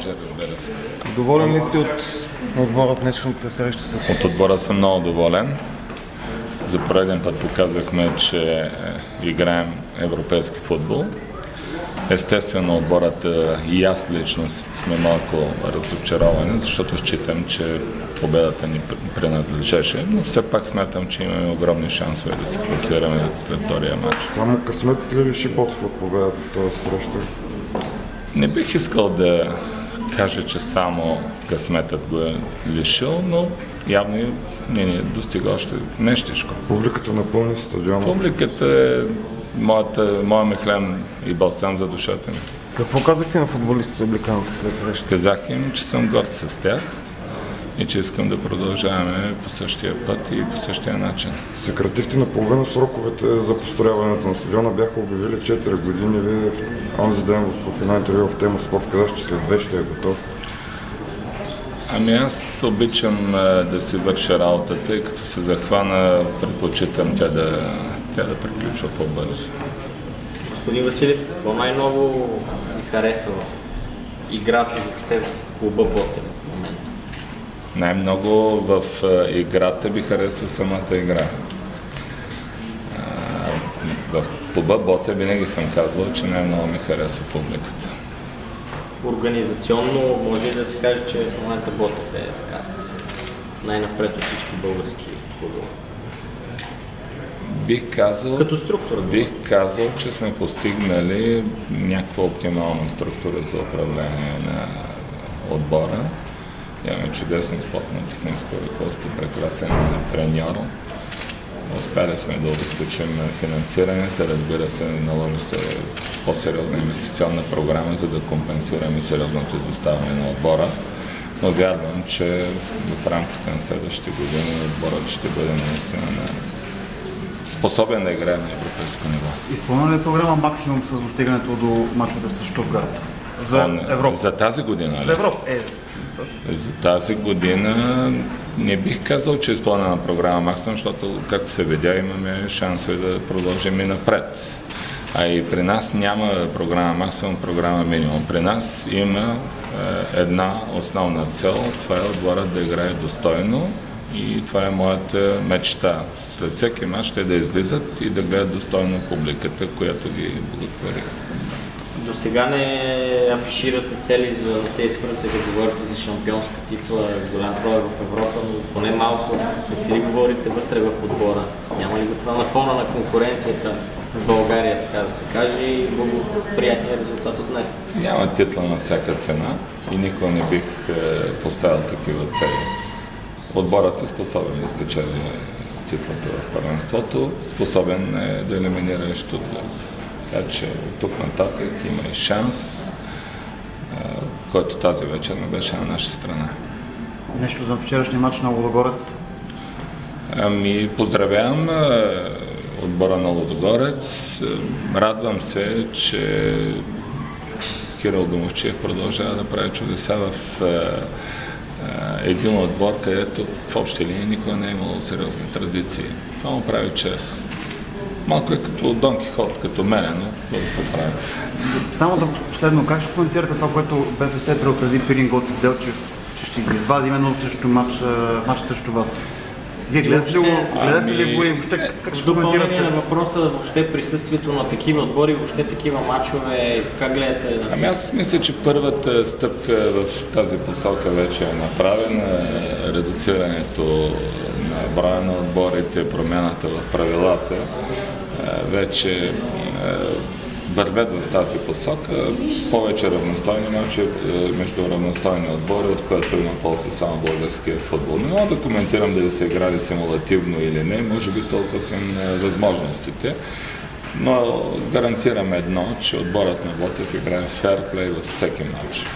Разбира се. Доволен ли сте от отбора от днешната среща с... От отбора съм много доволен. За пореден път показахме, че играем европейски футбол. Естествено, отборът и аз лично сме малко разочаровани, защото считам, че победата ни принадлежеше, но все пак смятам, че имаме огромни шансове да се класираме след втория матч. Само късметът ли лиши Ботев от победата в този среща? Не бих искал да кажа, че само късметът го е лишил, но явно не ни достига още нещичко. Публиката напълни стадиона. Публиката е моя мехлем и балсам за душата ми. Какво казахте на футболистите за Бликаните след срещата? Казах им, че съм горд с тях и че искам да продължаваме по същия път и по същия начин. Съкратихте наполовина сроковете за построяването на стадиона, бяха обявили 4 години. Вие онзи ден в профилно интервю в Тема Спорт казах, че след 2 ще е готов. Ами аз обичам да си върша работата и като се захвана, предпочитам тя да приключва по-бързо. Господин Василев, какво най-ново ви харесва играта въобще в клуба Ботев в момента? Най-много в играта би харесва самата игра. В клуба Ботев винаги съм казвал, че най-много ми харесва публиката. Организационно може ли да се каже, че в момента Ботев е така най-напред от всички български клубове? Като структура. Бих казал, че сме постигнали някаква оптимална структура за управление на отбора. Имаме чудесно спортно-техническо ръководство, прекрасен треньор. Успяли сме да обезпечим финансирането, разбира се, наложи се по-сериозна инвестиционна програма, за да компенсираме сериозното изоставане на отбора. Но вярвам, че в рамките на следващите години отборът ще бъде наистина способен да играе на европейско ниво. Изпълнява ли програма максимум с достигането до мачовете с Штутгарт? За Европа? За тази година? За Европа, За тази година не бих казал, че е изпълнена програма максимум, защото, както се видя, имаме шансове да продължим и напред. А и при нас няма програма максимум, програма минимум. При нас има една основна цел, това е отборът да играе достойно и това е моята мечта. След всеки мач те да излизат и да гледат достойно публиката, която ги благотвори. До сега не афиширате цели за да се изхвърляте да говорите за шампионска типа, голям брой в Европа, но поне малко не си ли говорите вътре в отбора? Няма ли го това на фона на конкуренцията в България, така да се каже, и благоприятният резултат от днес? Няма титла на всяка цена и никога не бих поставил такива цели. Отборът е способен да спечели титлата в първенството, способен е да елиминира Штутгарт. Така че от тук нататък има и шанс, който тази вечер не беше на наша страна. Нещо за вчерашния матч на Лудогорец? Ами, поздравявам отбора на Лудогорец. Радвам се, че Кирил Домовчиев продължава да прави чудеса в един отбор, където в общи линии никога не е имало сериозни традиции. Това му прави чест. Малко е като Дон Кихот, като мене, но това да се прави. Само да последно, как ще коментирате това, което БФС преди Пирин Гоцев Делчев, че ще ги извади именно срещу матч срещу вас? Вие гледате ли го и въобще как ще коментирате? Допълнение на въпроса, въобще присъствието на такива отбори, въобще такива матчове, как гледате? Ами аз мисля, че първата стъпка в тази посока вече е направена. Редуцирането на броя на отборите, промяната в правилата вече вървят в тази посока. Повече равностойни мачове между равностойни отбори, от което има полза само българския футбол. Не мога да коментирам дали са играли симулативно или не, може би толкова са възможностите, но гарантирам едно, че отборът на Ботев играе ферплей във всеки матч.